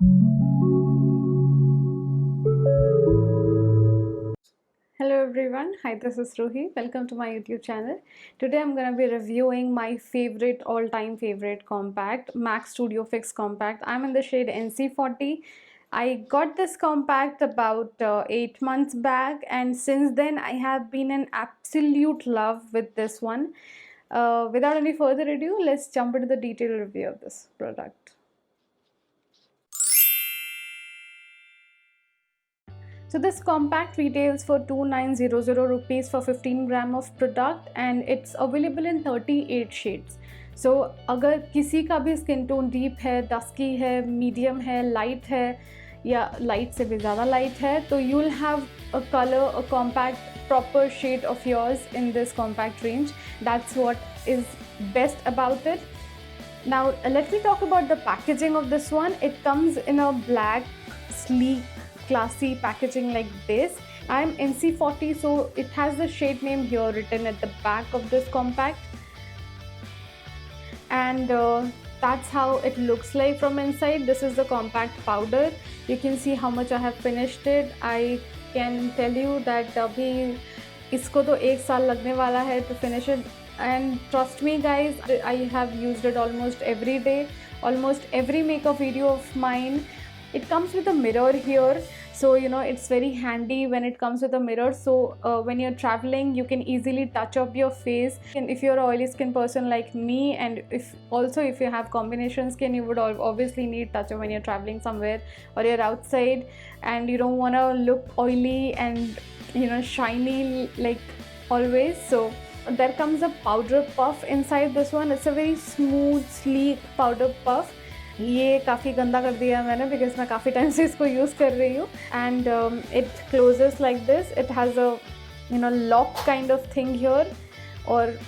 Hello everyone, hi, this is Ruhi. Welcome to my YouTube channel. Today I'm gonna be reviewing my favorite, all-time favorite compact, MAC Studio Fix compact. I'm in the shade NC40. I got this compact about 8 months back, and since then I have been in absolute love with this one. Without any further ado, let's jump into the detailed review of this product. So this compact retails for 2900 rupees for 15 gram of product, and it's available in 38 shades. So अगर किसी का भी skin tone deep है, dusky है, medium है, light है या light से भी ज़्यादा लाइट है, तो you will have a color, a compact proper shade of yours in this compact range. That's what is best about it. Now let me talk about the packaging of this one. It comes in a black, sleek, classy packaging like this. I'm NC40, so it has the shade name here written at the back of this compact, and that's how it looks like from inside. This is the compact powder. You can see how much I have finished it. I can tell you that अभी इसको तो 1 साल लगने वाला है to finish it, and trust me guys, I have used it almost every day, almost every makeup video of mine. It comes with a mirror here, so you know it's very handy when it comes with a mirror. So when you're traveling, you can easily touch up your face. And if you're an oily skin person like me, and if you have combination skin, you would obviously need touch up when you're traveling somewhere or you're outside and you don't want to look oily and shiny like always. So there comes a powder puff inside this one. It's a very smooth, sleek powder puff. ये काफ़ी गंदा कर दिया मैंने because मैं काफ़ी time से इसको यूज़ कर रही हूँ. And it closes like this. It has a lock kind of thing here, और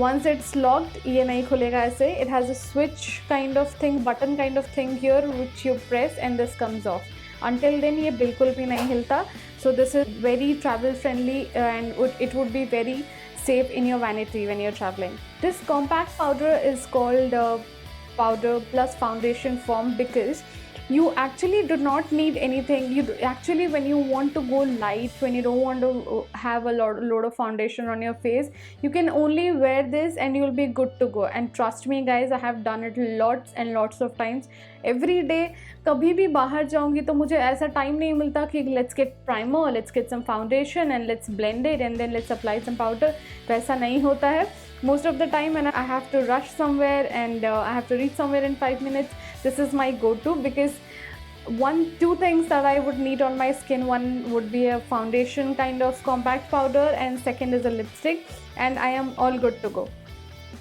once it's locked ये नहीं खुलेगा ऐसे. It has a switch kind of thing, button kind of thing here which you press and this comes off. Until then ये बिल्कुल भी नहीं हिलता. So this is very travel friendly and it would be very safe in your vanity when you're traveling. This compact powder is called powder plus foundation form because you actually do not need anything. Actually, when you want to go light, when you don't want to have a lot of foundation on your face, you can only wear this and you'll be good to go. And trust me guys, I have done it lots and lots of times. Every day कभी भी बाहर जाऊंगी तो मुझे ऐसा time नहीं मिलता कि let's get primer, let's get some foundation and let's blend it and then let's apply some powder. वैसा नहीं होता है. Most of the time when I have to rush somewhere and I have to reach somewhere in 5 minutes, this is my go-to because two things that I would need on my skin. One would be a foundation kind of compact powder and second is a lipstick, and I am all good to go.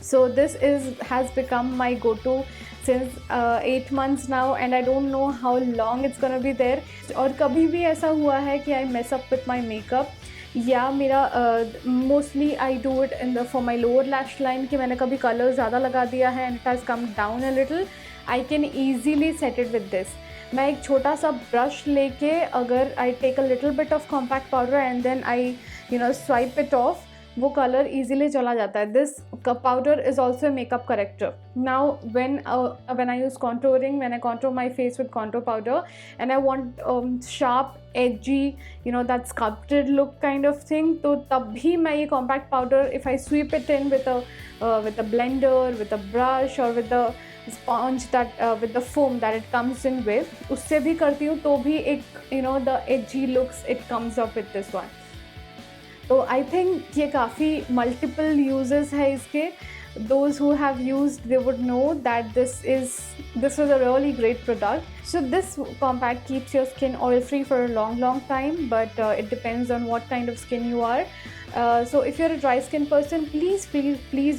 So this has become my go-to since 8 months now, and I don't know how long it's gonna be there. और कभी भी ऐसा हुआ है कि I mess up with my makeup या मेरा mostly I do it in the for my lower lash line कि मैंने कभी कलर ज़्यादा लगा दिया है and it has come down a little. I can easily set it with this. मैं एक छोटा सा ब्रश लेके अगर I take a little bit of compact powder and then I swipe it off, वो कलर easily चला जाता है. This powder is also makeup character. Now when I use contouring, when I contour my face with contour powder and I want sharp, edgy, that sculpted look kind of thing, तो तब भी मैं ये compact powder, if I sweep it in with a blender, with a brush or with the sponge that with the foam that it comes in with, उससे भी करती हूँ तो भी एक the edgy looks it comes up with this one. तो I think ये काफ़ी मल्टीपल यूजेस है इसके. Those who have used, they would know that this is a really great product. So this compact keeps your skin oil free for a long time, but it depends on what kind of skin you are. So if you're a dry skin person, please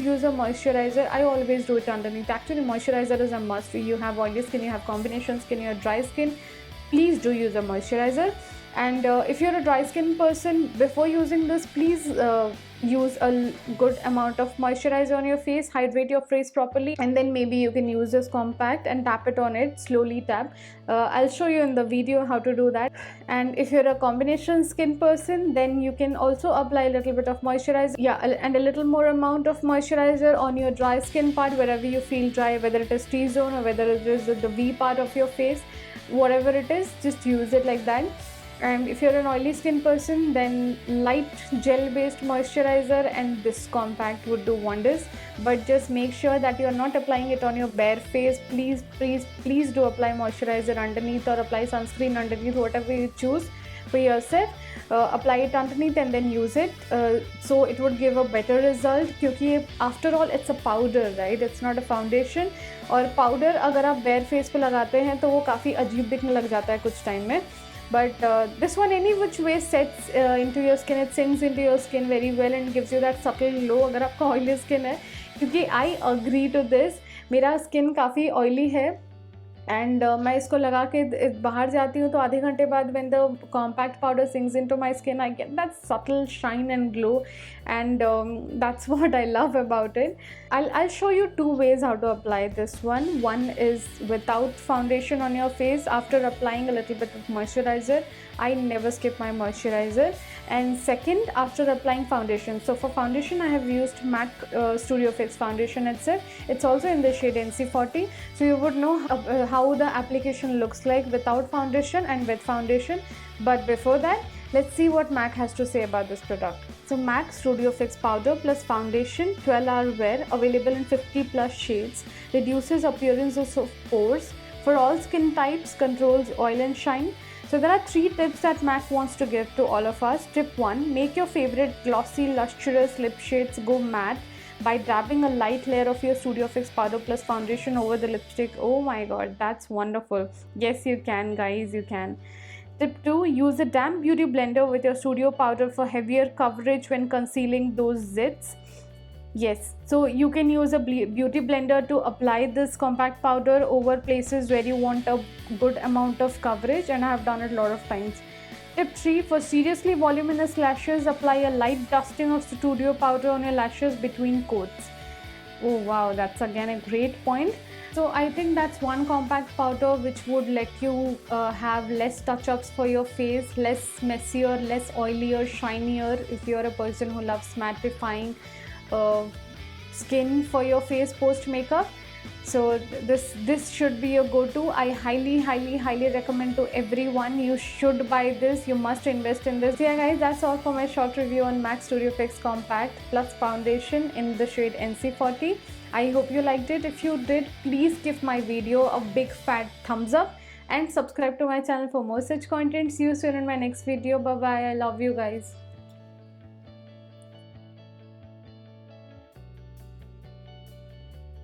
use a moisturizer. I always do it underneath. Actually, moisturizer is a must. You have oily skin, you have combination skin, you have dry skin, please do use a moisturizer. And if you're a dry skin person, before using this, please use a good amount of moisturizer on your face, hydrate your face properly, and then maybe you can use this compact and tap it on it, slowly tap. I'll show you in the video how to do that. And if you're a combination skin person, then you can also apply a little bit of moisturizer, and a little more amount of moisturizer on your dry skin part, wherever you feel dry, whether it is T-zone or whether it is the V part of your face. whatever it is, just use it like that. And if you're an oily skin person, then light gel based moisturizer and this compact would do wonders. But just make sure that you're not applying it on your bare face. Please do apply moisturizer underneath or apply sunscreen underneath, whatever you choose for yourself. Apply it underneath and then use it, so it would give a better result, क्योंकि after all it's a powder, right? It's not a foundation. और powder अगर आप bare face पे लगाते हैं तो वो काफ़ी अजीब दिखने लग जाता है कुछ टाइम में. But this one any which way sets into your skin, it sinks into your skin very well and gives you that subtle glow अगर आपका oily skin है, क्योंकि I agree to this, मेरा skin काफ़ी oily है and मैं इसको लगा के बाहर जाती हूँ तो आधे घंटे बाद when the compact powder sinks into my skin I get that subtle shine and glow, and that's what I love about it. I'll show you two ways how to apply this one. One is without foundation on your face. After applying a little bit of moisturizer, I never skip my moisturizer. And second, after applying foundation. So for foundation I have used MAC Studio Fix foundation itself. It's also in the shade NC40, so you would know how the application looks like without foundation and with foundation. But before that, let's see what MAC has to say about this product. So MAC Studio Fix powder plus foundation, 12-hour wear, available in 50 plus shades, reduces appearance of pores for all skin types, controls oil and shine. So there are 3 tips that MAC wants to give to all of us. Tip 1, make your favorite glossy, lustrous lip shades go matte by dabbing a light layer of your Studio Fix powder plus foundation over the lipstick. Oh my god, that's wonderful. Yes, you can, guys, you can. Tip 2, use a damp beauty blender with your studio powder for heavier coverage when concealing those zits. Yes, so you can use a beauty blender to apply this compact powder over places where you want a good amount of coverage, and I have done it a lot of times. Tip 3, for seriously voluminous lashes, apply a light dusting of studio powder on your lashes between coats. Oh wow, that's again a great point. So I think that's one compact powder which would let you have less touch-ups for your face, less messier, less oilier, shinier if you're a person who loves mattifying skin for your face post makeup. So this should be a go-to. I highly recommend to everyone. You should buy this. You must invest in this. So yeah guys, that's all for my short review on MAC Studio Fix Compact plus foundation in the shade NC40. I hope you liked it. If you did, please give my video a big fat thumbs up and subscribe to my channel for more such content. See you soon in my next video. Bye bye. I love you guys.